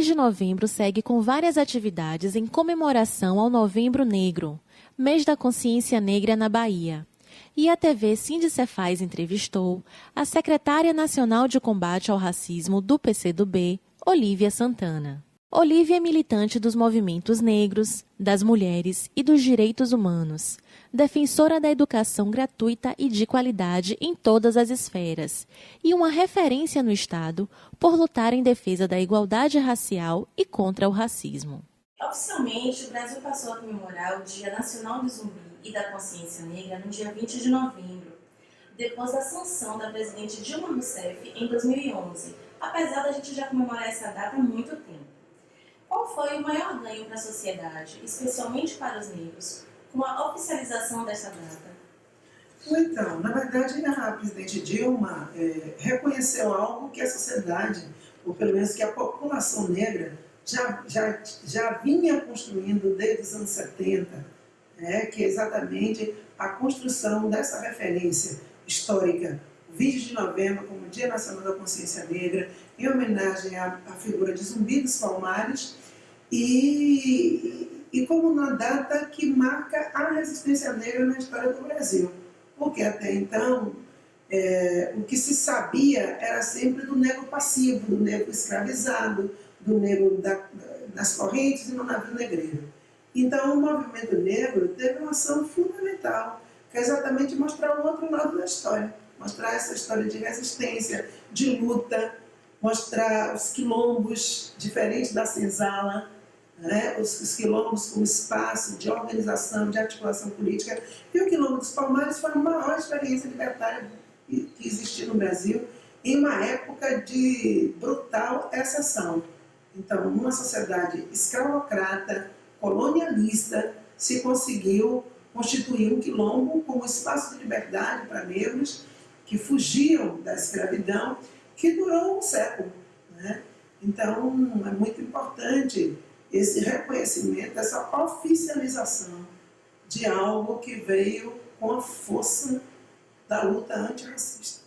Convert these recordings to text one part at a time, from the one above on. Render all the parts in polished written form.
mês de novembro segue com várias atividades em comemoração ao Novembro Negro, mês da consciência negra na Bahia. E a TV Sindicefaz entrevistou a secretária nacional de combate ao racismo do PCdoB, Olívia Santana. Olívia é militante dos movimentos negros, das mulheres e dos direitos humanos, defensora da educação gratuita e de qualidade em todas as esferas, e uma referência no Estado por lutar em defesa da igualdade racial e contra o racismo. Oficialmente, o Brasil passou a comemorar o Dia Nacional do Zumbi e da Consciência Negra no dia 20 de novembro, depois da sanção da presidente Dilma Rousseff em 2011, apesar da gente já comemorar essa data há muito tempo. Qual foi o maior ganho para a sociedade, especialmente para os negros, com a oficialização dessa data? Então, na verdade, a presidente Dilma reconheceu algo que a sociedade, ou pelo menos que a população negra, já vinha construindo desde os anos 70, que é exatamente a construção dessa referência histórica, o 20 de novembro como Dia Nacional da Consciência Negra, em homenagem à figura de Zumbi dos Palmares, e como uma data que marca a resistência negra na história do Brasil. Porque até então, o que se sabia era sempre do negro passivo, do negro escravizado, do negro nas correntes e no navio negreiro. Então, o movimento negro teve uma ação fundamental, que é exatamente mostrar o outro lado da história, mostrar essa história de resistência, de luta, mostrar os quilombos diferentes da senzala, os quilombos como espaço de organização, de articulação política. E o Quilombo dos Palmares foi a maior experiência libertária que existiu no Brasil em uma época de brutal exceção. Então, numa sociedade escravocrata, colonialista, se conseguiu constituir um quilombo como espaço de liberdade para negros que fugiam da escravidão, que durou um século. Então, é muito importante esse reconhecimento, essa oficialização de algo que veio com a força da luta antirracista.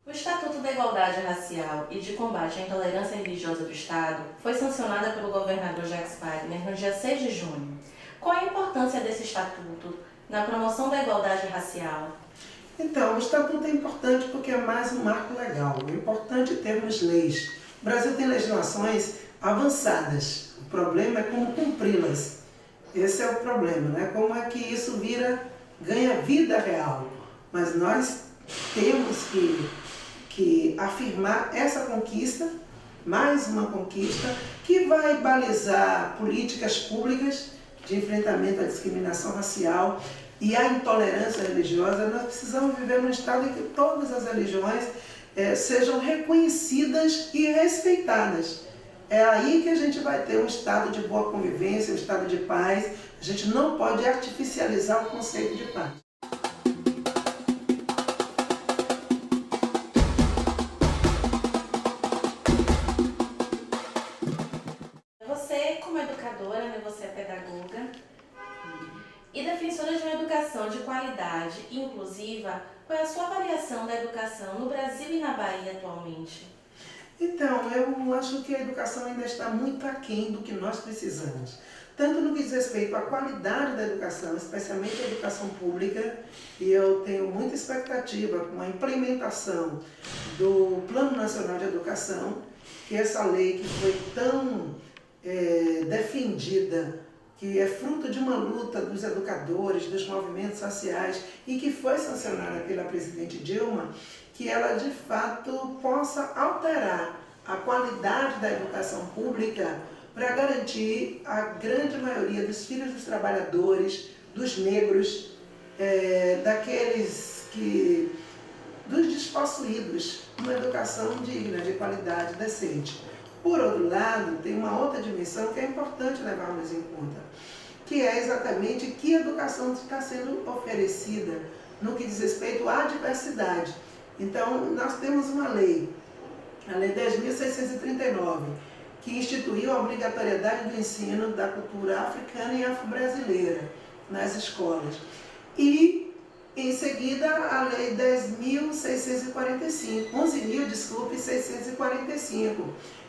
O Estatuto da Igualdade Racial e de Combate à Intolerância Religiosa do Estado foi sancionada pelo governador Jacques Wagner no dia 6 de junho. Qual a importância desse estatuto na promoção da igualdade racial? Então, o Estatuto é importante porque é mais um marco legal. É importante termos leis. O Brasil tem legislações avançadas. O problema é como cumpri-las. Esse é o problema, Como é que isso ganha vida real. Mas nós temos que afirmar essa conquista, mais uma conquista, que vai balizar políticas públicas de enfrentamento à discriminação racial e à intolerância religiosa. Nós precisamos viver num estado em que todas as religiões sejam reconhecidas e respeitadas. É aí que a gente vai ter um estado de boa convivência, um estado de paz. A gente não pode artificializar o conceito de paz. Você, como educadora, você é pedagoga e defensora de uma educação de qualidade e inclusiva, qual é a sua avaliação da educação no Brasil e na Bahia atualmente? Então, eu acho que a educação ainda está muito aquém do que nós precisamos. Tanto no que diz respeito à qualidade da educação, especialmente a educação pública, e eu tenho muita expectativa com a implementação do Plano Nacional de Educação, que é essa lei que foi tão defendida, que é fruto de uma luta dos educadores, dos movimentos sociais e que foi sancionada pela presidente Dilma, que ela de fato possa alterar a qualidade da educação pública para garantir a grande maioria dos filhos dos trabalhadores, dos negros, dos despossuídos, uma educação digna, de qualidade, decente. Por outro lado, tem uma outra dimensão que é importante levarmos em conta, que é exatamente que educação está sendo oferecida no que diz respeito à diversidade. Então, nós temos uma lei, a Lei 10.639, que instituiu a obrigatoriedade do ensino da cultura africana e afro-brasileira nas escolas. e em seguida a Lei 11.645,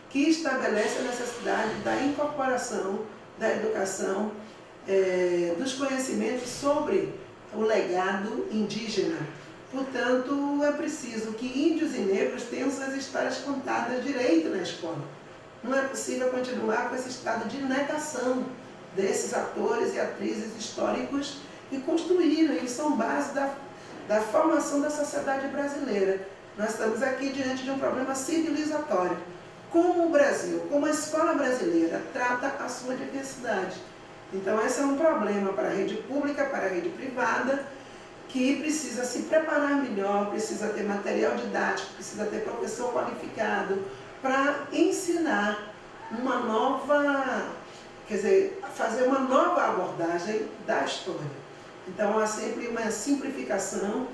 que estabelece a necessidade da incorporação da educação dos conhecimentos sobre o legado indígena. Portanto, é preciso que índios e negros tenham suas histórias contadas direito na escola. Não é possível continuar com esse estado de negação desses atores e atrizes históricos que construíram, eles são base da formação da sociedade brasileira. Nós estamos aqui diante de um problema civilizatório. Como o Brasil, como a escola brasileira trata a sua diversidade. Então esse é um problema para a rede pública, para a rede privada, que precisa se preparar melhor, precisa ter material didático, precisa ter professor qualificado para ensinar uma nova, fazer uma nova abordagem da história. Então há sempre uma simplificação,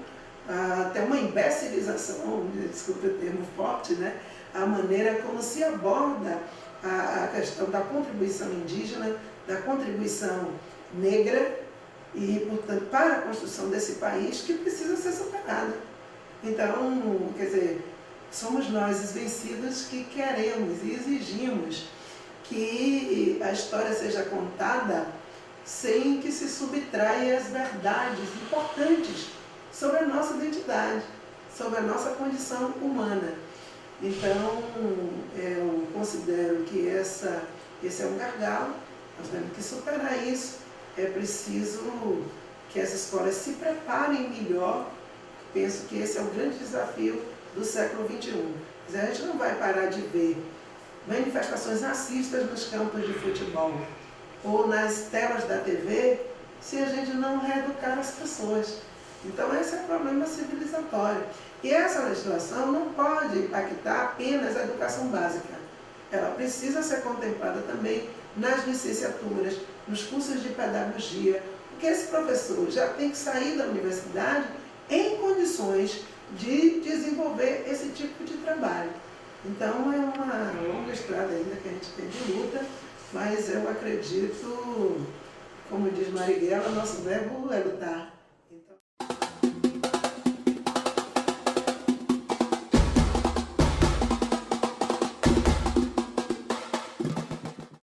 até uma imbecilização, desculpe o termo forte, né? A maneira como se aborda a questão da contribuição indígena, da contribuição negra e, portanto, para a construção desse país que precisa ser superada. Então, somos nós os vencidos que queremos e exigimos que a história seja contada sem que se subtraia as verdades importantes sobre a nossa identidade, sobre a nossa condição humana. Então, eu considero que esse é um gargalo, nós temos que superar isso. É preciso que as escolas se preparem melhor. Penso que esse é o grande desafio do século XXI. A gente não vai parar de ver manifestações racistas nos campos de futebol ou nas telas da TV se a gente não reeducar as pessoas. Então esse é o problema civilizatório. E essa legislação não pode impactar apenas a educação básica. Ela precisa ser contemplada também nas licenciaturas, nos cursos de pedagogia, porque esse professor já tem que sair da universidade em condições de desenvolver esse tipo de trabalho. Então é uma longa estrada ainda que a gente tem de luta, mas eu acredito, como diz Marighella, nosso verbo é lutar.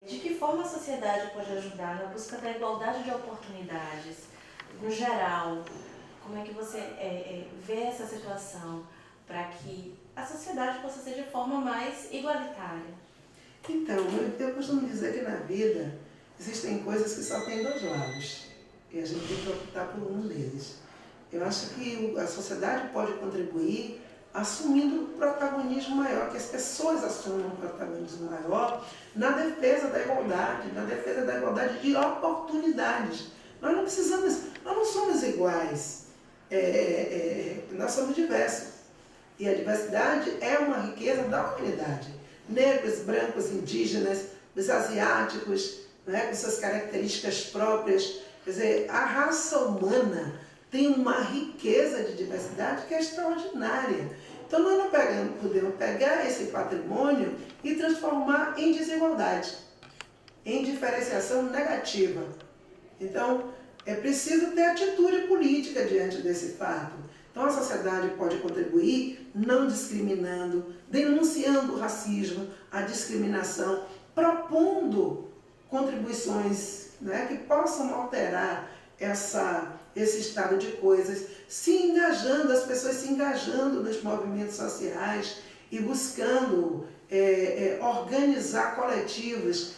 De que forma a sociedade pode ajudar na busca da igualdade de oportunidades? No geral, como é que você vê essa situação para que a sociedade possa ser de forma mais igualitária? Então, eu costumo dizer que na vida existem coisas que só têm dois lados e a gente tem que optar por um deles. Eu acho que a sociedade pode contribuir assumindo um protagonismo maior, que as pessoas assumam um protagonismo maior na defesa da igualdade de oportunidades. Nós não somos iguais, nós somos diversos. E a diversidade é uma riqueza da humanidade. Negros, brancos, indígenas, os asiáticos, né, com suas características próprias. Quer dizer, a raça humana tem uma riqueza de diversidade que é extraordinária. Então nós não podemos pegar esse patrimônio e transformar em desigualdade, em diferenciação negativa. Então é preciso ter atitude política diante desse fato. Então a sociedade pode contribuir não discriminando, denunciando o racismo, a discriminação, propondo contribuições, né, que possam alterar esse estado de coisas, se engajando, as pessoas se engajando nos movimentos sociais e buscando organizar coletivos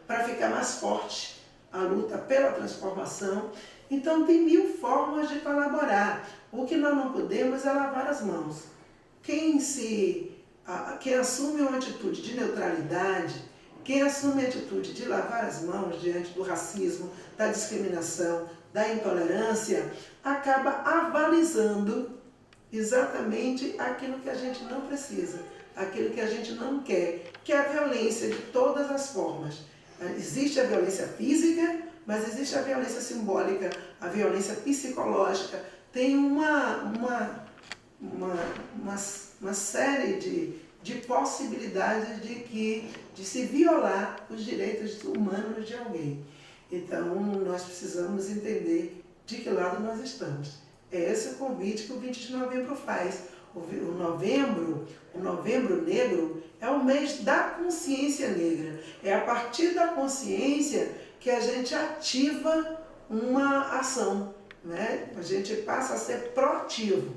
para ficar mais forte a luta pela transformação. Então tem 1000 formas de colaborar. O que nós não podemos é lavar as mãos. Quem assume uma atitude de neutralidade, quem assume a atitude de lavar as mãos diante do racismo, da discriminação, da intolerância, acaba avalizando exatamente aquilo que a gente não precisa, aquilo que a gente não quer, que é a violência de todas as formas. Existe a violência física, mas existe a violência simbólica, a violência psicológica. Tem uma série de possibilidades de se violar os direitos humanos de alguém. Então, nós precisamos entender de que lado nós estamos. É esse o convite que o 20 de novembro faz. O novembro negro é o mês da consciência negra. É a partir da consciência que a gente ativa uma ação, né? A gente passa a ser proativo.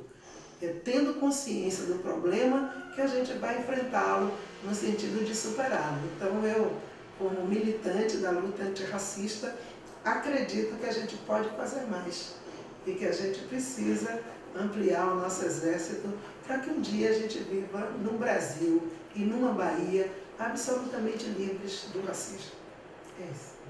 É tendo consciência do problema que a gente vai enfrentá-lo no sentido de superá-lo. Então eu, como militante da luta antirracista, acredito que a gente pode fazer mais e que a gente precisa ampliar o nosso exército para que um dia a gente viva num Brasil e numa Bahia absolutamente livres do racismo. É isso.